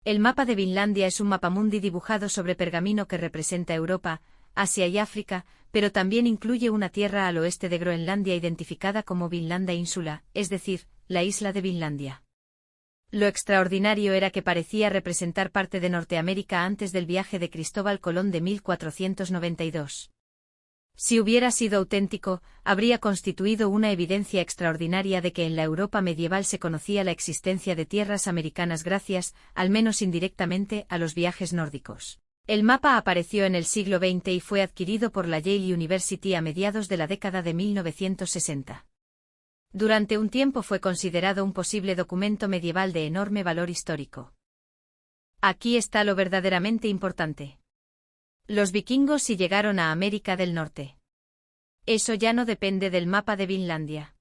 El mapa de Vinlandia es un mapamundi dibujado sobre pergamino que representa Europa, Asia y África, pero también incluye una tierra al oeste de Groenlandia identificada como Vinlanda Insula, es decir, la isla de Vinlandia. Lo extraordinario era que parecía representar parte de Norteamérica antes del viaje de Cristóbal Colón de 1492. Si hubiera sido auténtico, habría constituido una evidencia extraordinaria de que en la Europa medieval se conocía la existencia de tierras americanas gracias, al menos indirectamente, a los viajes nórdicos. El mapa apareció en el siglo XX y fue adquirido por la Yale University a mediados de la década de 1960. Durante un tiempo fue considerado un posible documento medieval de enorme valor histórico. Aquí está lo verdaderamente importante. Los vikingos sí llegaron a América del Norte. Eso ya no depende del mapa de Vinlandia.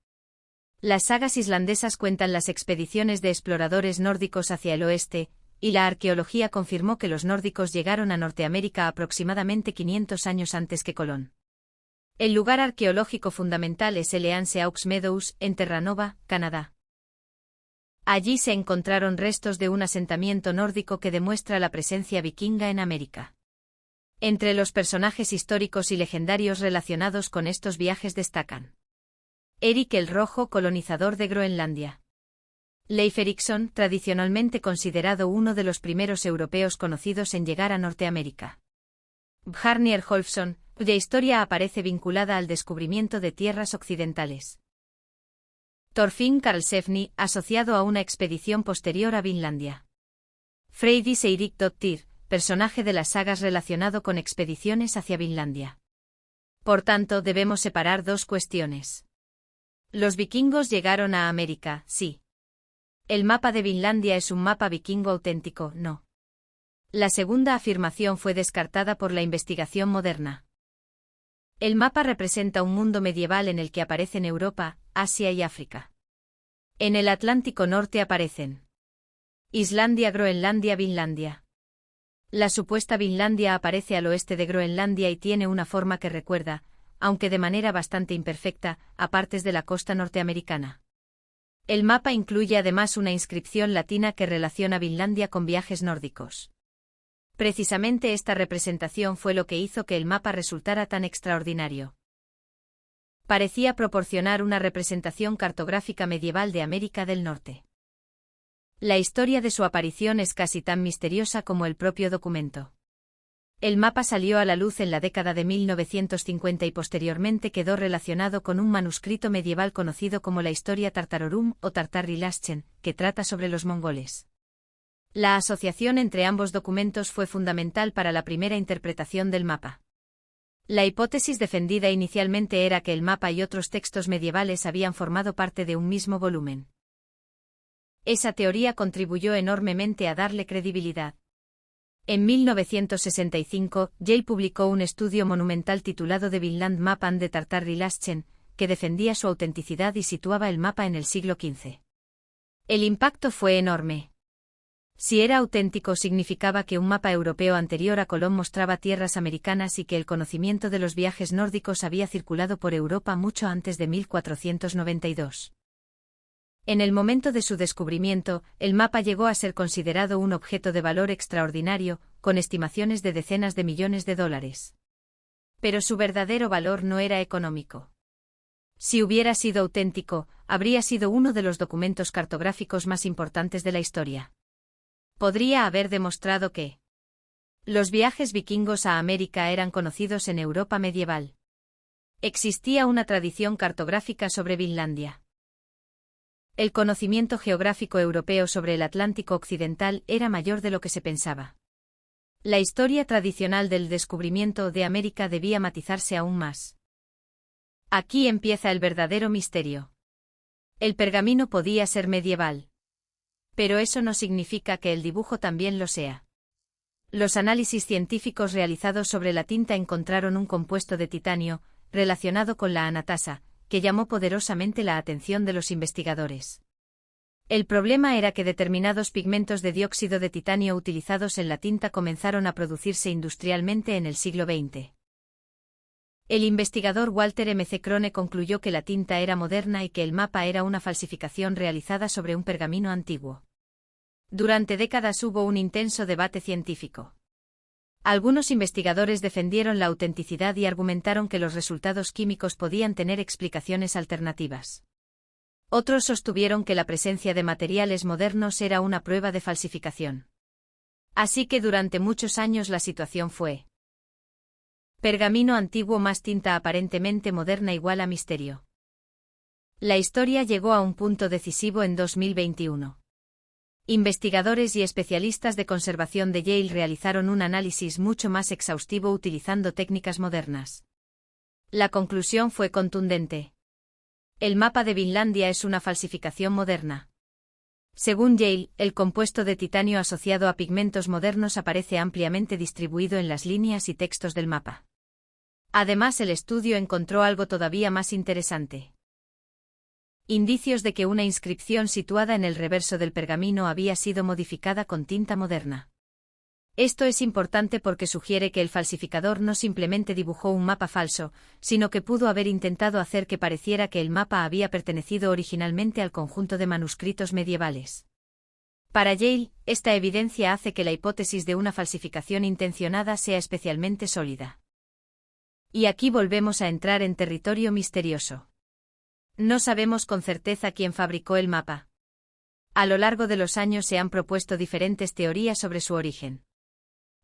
Las sagas islandesas cuentan las expediciones de exploradores nórdicos hacia el oeste, y la arqueología confirmó que los nórdicos llegaron a Norteamérica aproximadamente 500 años antes que Colón. El lugar arqueológico fundamental es el Eanse Aux Meadows, en Terranova, Canadá. Allí se encontraron restos de un asentamiento nórdico que demuestra la presencia vikinga en América. Entre los personajes históricos y legendarios relacionados con estos viajes destacan Eric el Rojo, colonizador de Groenlandia. Leif Erikson, tradicionalmente considerado uno de los primeros europeos conocidos en llegar a Norteamérica. Bjarni Hrólfsson, cuya historia aparece vinculada al descubrimiento de tierras occidentales. Thorfinn Karlsefni, asociado a una expedición posterior a Vinlandia. Freydis Eiríksdóttir, personaje de las sagas relacionado con expediciones hacia Vinlandia. Por tanto, debemos separar dos cuestiones. Los vikingos llegaron a América, sí. El mapa de Vinlandia es un mapa vikingo auténtico, no. La segunda afirmación fue descartada por la investigación moderna. El mapa representa un mundo medieval en el que aparecen Europa, Asia y África. En el Atlántico Norte aparecen Islandia, Groenlandia, Vinlandia. La supuesta Vinlandia aparece al oeste de Groenlandia y tiene una forma que recuerda, aunque de manera bastante imperfecta, a partes de la costa norteamericana. El mapa incluye además una inscripción latina que relaciona Vinlandia con viajes nórdicos. Precisamente esta representación fue lo que hizo que el mapa resultara tan extraordinario. Parecía proporcionar una representación cartográfica medieval de América del Norte. La historia de su aparición es casi tan misteriosa como el propio documento. El mapa salió a la luz en la década de 1950 y posteriormente quedó relacionado con un manuscrito medieval conocido como la Historia Tartarorum o Tartar-Rilaschen, que trata sobre los mongoles. La asociación entre ambos documentos fue fundamental para la primera interpretación del mapa. La hipótesis defendida inicialmente era que el mapa y otros textos medievales habían formado parte de un mismo volumen. Esa teoría contribuyó enormemente a darle credibilidad. En 1965, Yale publicó un estudio monumental titulado The Vinland Map and the Tartar-Rilaschen, que defendía su autenticidad y situaba el mapa en el siglo XV. El impacto fue enorme. Si era auténtico significaba que un mapa europeo anterior a Colón mostraba tierras americanas y que el conocimiento de los viajes nórdicos había circulado por Europa mucho antes de 1492. En el momento de su descubrimiento, el mapa llegó a ser considerado un objeto de valor extraordinario, con estimaciones de decenas de millones de dólares. Pero su verdadero valor no era económico. Si hubiera sido auténtico, habría sido uno de los documentos cartográficos más importantes de la historia. Podría haber demostrado que los viajes vikingos a América eran conocidos en Europa medieval. Existía una tradición cartográfica sobre Vinlandia. El conocimiento geográfico europeo sobre el Atlántico occidental era mayor de lo que se pensaba. La historia tradicional del descubrimiento de América debía matizarse aún más. Aquí empieza el verdadero misterio. El pergamino podía ser medieval. Pero eso no significa que el dibujo también lo sea. Los análisis científicos realizados sobre la tinta encontraron un compuesto de titanio, relacionado con la anatasa, que llamó poderosamente la atención de los investigadores. El problema era que determinados pigmentos de dióxido de titanio utilizados en la tinta comenzaron a producirse industrialmente en el siglo XX. El investigador Walter M. C. Crone concluyó que la tinta era moderna y que el mapa era una falsificación realizada sobre un pergamino antiguo. Durante décadas hubo un intenso debate científico. Algunos investigadores defendieron la autenticidad y argumentaron que los resultados químicos podían tener explicaciones alternativas. Otros sostuvieron que la presencia de materiales modernos era una prueba de falsificación. Así que durante muchos años la situación fue: pergamino antiguo más tinta aparentemente moderna igual a misterio. La historia llegó a un punto decisivo en 2021. Investigadores y especialistas de conservación de Yale realizaron un análisis mucho más exhaustivo utilizando técnicas modernas. La conclusión fue contundente. El mapa de Vinlandia es una falsificación moderna. Según Yale, el compuesto de titanio asociado a pigmentos modernos aparece ampliamente distribuido en las líneas y textos del mapa. Además, el estudio encontró algo todavía más interesante: indicios de que una inscripción situada en el reverso del pergamino había sido modificada con tinta moderna. Esto es importante porque sugiere que el falsificador no simplemente dibujó un mapa falso, sino que pudo haber intentado hacer que pareciera que el mapa había pertenecido originalmente al conjunto de manuscritos medievales. Para Yale, esta evidencia hace que la hipótesis de una falsificación intencionada sea especialmente sólida. Y aquí volvemos a entrar en territorio misterioso. No sabemos con certeza quién fabricó el mapa. A lo largo de los años se han propuesto diferentes teorías sobre su origen.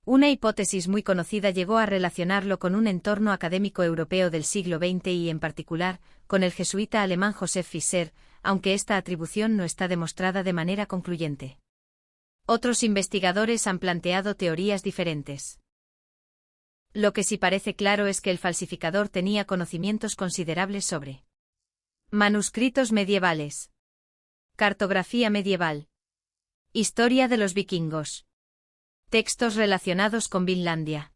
Una hipótesis muy conocida llegó a relacionarlo con un entorno académico europeo del siglo XX y, en particular, con el jesuita alemán Joseph Fischer, aunque esta atribución no está demostrada de manera concluyente. Otros investigadores han planteado teorías diferentes. Lo que sí parece claro es que el falsificador tenía conocimientos considerables sobre manuscritos medievales, cartografía medieval, historia de los vikingos, textos relacionados con Vinlandia,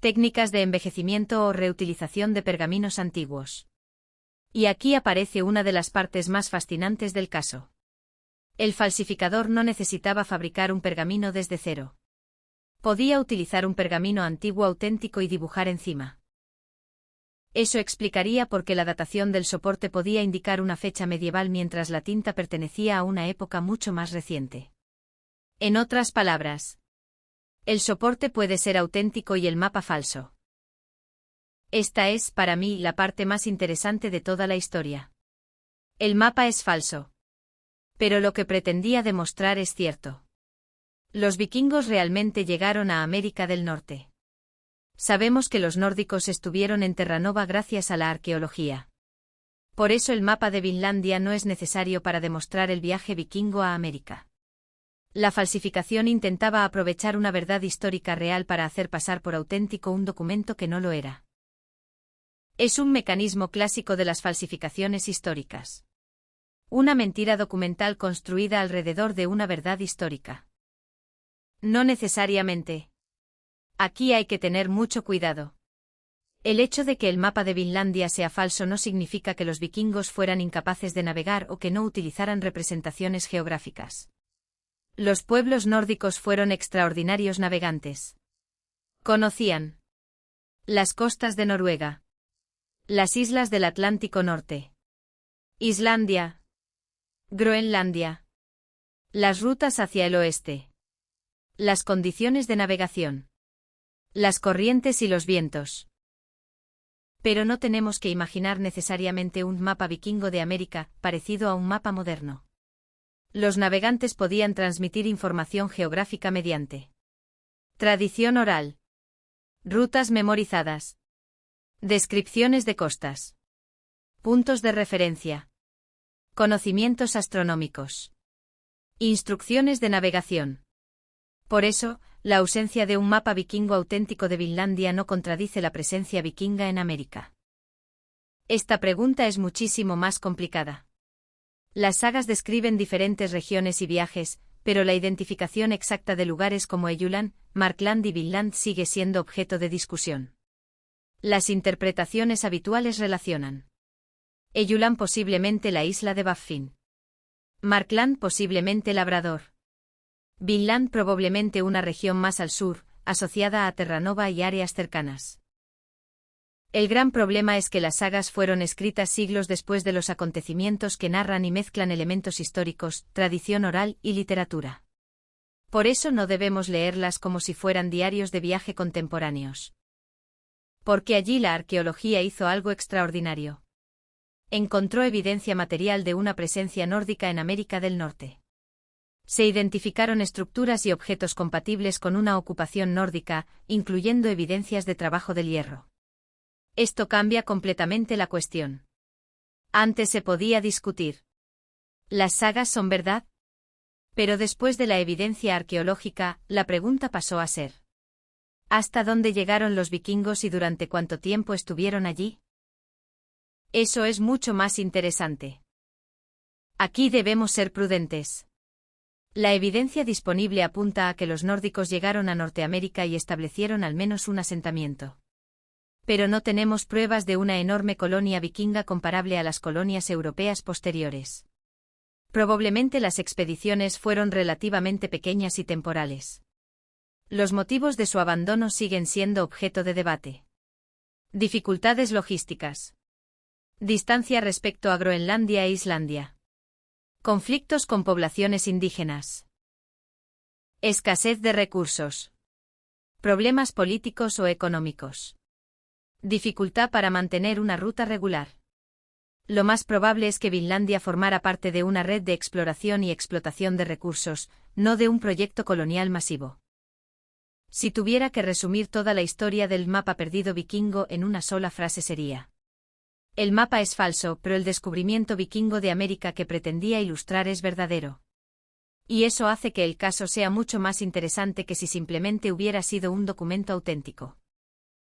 técnicas de envejecimiento o reutilización de pergaminos antiguos. Y aquí aparece una de las partes más fascinantes del caso. El falsificador no necesitaba fabricar un pergamino desde cero. Podía utilizar un pergamino antiguo auténtico y dibujar encima. Eso explicaría por qué la datación del soporte podía indicar una fecha medieval mientras la tinta pertenecía a una época mucho más reciente. En otras palabras, el soporte puede ser auténtico y el mapa falso. Esta es, para mí, la parte más interesante de toda la historia. El mapa es falso. Pero lo que pretendía demostrar es cierto. Los vikingos realmente llegaron a América del Norte. Sabemos que los nórdicos estuvieron en Terranova gracias a la arqueología. Por eso el mapa de Vinlandia no es necesario para demostrar el viaje vikingo a América. La falsificación intentaba aprovechar una verdad histórica real para hacer pasar por auténtico un documento que no lo era. Es un mecanismo clásico de las falsificaciones históricas. Una mentira documental construida alrededor de una verdad histórica. No necesariamente. Aquí hay que tener mucho cuidado. El hecho de que el mapa de Vinlandia sea falso no significa que los vikingos fueran incapaces de navegar o que no utilizaran representaciones geográficas. Los pueblos nórdicos fueron extraordinarios navegantes. Conocían las costas de Noruega, las islas del Atlántico Norte, Islandia, Groenlandia, las rutas hacia el oeste, las condiciones de navegación, las corrientes y los vientos. Pero no tenemos que imaginar necesariamente un mapa vikingo de América, parecido a un mapa moderno. Los navegantes podían transmitir información geográfica mediante tradición oral, rutas memorizadas, descripciones de costas, puntos de referencia, conocimientos astronómicos, instrucciones de navegación. Por eso, la ausencia de un mapa vikingo auténtico de Vinlandia no contradice la presencia vikinga en América. Esta pregunta es muchísimo más complicada. Las sagas describen diferentes regiones y viajes, pero la identificación exacta de lugares como Helluland, Markland y Vinland sigue siendo objeto de discusión. Las interpretaciones habituales relacionan Helluland posiblemente la isla de Baffin, Markland posiblemente Labrador, Vinland probablemente una región más al sur, asociada a Terranova y áreas cercanas. El gran problema es que las sagas fueron escritas siglos después de los acontecimientos que narran y mezclan elementos históricos, tradición oral y literatura. Por eso no debemos leerlas como si fueran diarios de viaje contemporáneos. Porque allí la arqueología hizo algo extraordinario. Encontró evidencia material de una presencia nórdica en América del Norte. Se identificaron estructuras y objetos compatibles con una ocupación nórdica, incluyendo evidencias de trabajo del hierro. Esto cambia completamente la cuestión. Antes se podía discutir. ¿Las sagas son verdad? Pero después de la evidencia arqueológica, la pregunta pasó a ser: ¿hasta dónde llegaron los vikingos y durante cuánto tiempo estuvieron allí? Eso es mucho más interesante. Aquí debemos ser prudentes. La evidencia disponible apunta a que los nórdicos llegaron a Norteamérica y establecieron al menos un asentamiento. Pero no tenemos pruebas de una enorme colonia vikinga comparable a las colonias europeas posteriores. Probablemente las expediciones fueron relativamente pequeñas y temporales. Los motivos de su abandono siguen siendo objeto de debate. Dificultades logísticas. Distancia respecto a Groenlandia e Islandia. Conflictos con poblaciones indígenas. Escasez de recursos. Problemas políticos o económicos. Dificultad para mantener una ruta regular. Lo más probable es que Vinlandia formara parte de una red de exploración y explotación de recursos, no de un proyecto colonial masivo. Si tuviera que resumir toda la historia del mapa perdido vikingo en una sola frase sería: el mapa es falso, pero el descubrimiento vikingo de América que pretendía ilustrar es verdadero. Y eso hace que el caso sea mucho más interesante que si simplemente hubiera sido un documento auténtico.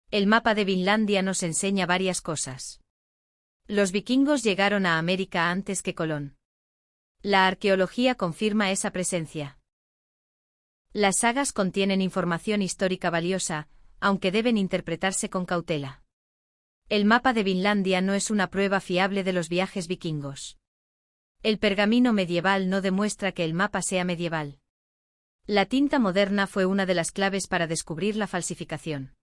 El mapa de Vinlandia nos enseña varias cosas. Los vikingos llegaron a América antes que Colón. La arqueología confirma esa presencia. Las sagas contienen información histórica valiosa, aunque deben interpretarse con cautela. El mapa de Vinlandia no es una prueba fiable de los viajes vikingos. El pergamino medieval no demuestra que el mapa sea medieval. La tinta moderna fue una de las claves para descubrir la falsificación.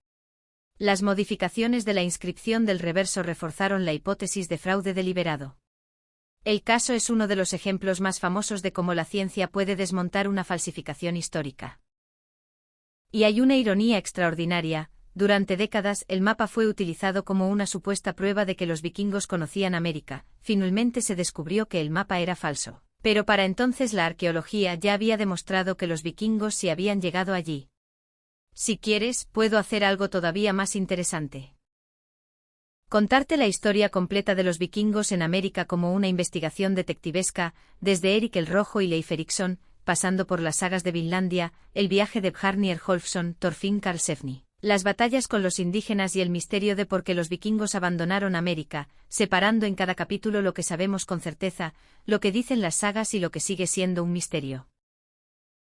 Las modificaciones de la inscripción del reverso reforzaron la hipótesis de fraude deliberado. El caso es uno de los ejemplos más famosos de cómo la ciencia puede desmontar una falsificación histórica. Y hay una ironía extraordinaria: durante décadas el mapa fue utilizado como una supuesta prueba de que los vikingos conocían América. Finalmente se descubrió que el mapa era falso. Pero para entonces la arqueología ya había demostrado que los vikingos sí habían llegado allí. Si quieres, puedo hacer algo todavía más interesante. Contarte la historia completa de los vikingos en América como una investigación detectivesca, desde Erik el Rojo y Leif Erikson, pasando por las sagas de Vinlandia, el viaje de Bjarnir Hrolfsson, Thorfinn Karlsefni, las batallas con los indígenas y el misterio de por qué los vikingos abandonaron América, separando en cada capítulo lo que sabemos con certeza, lo que dicen las sagas y lo que sigue siendo un misterio.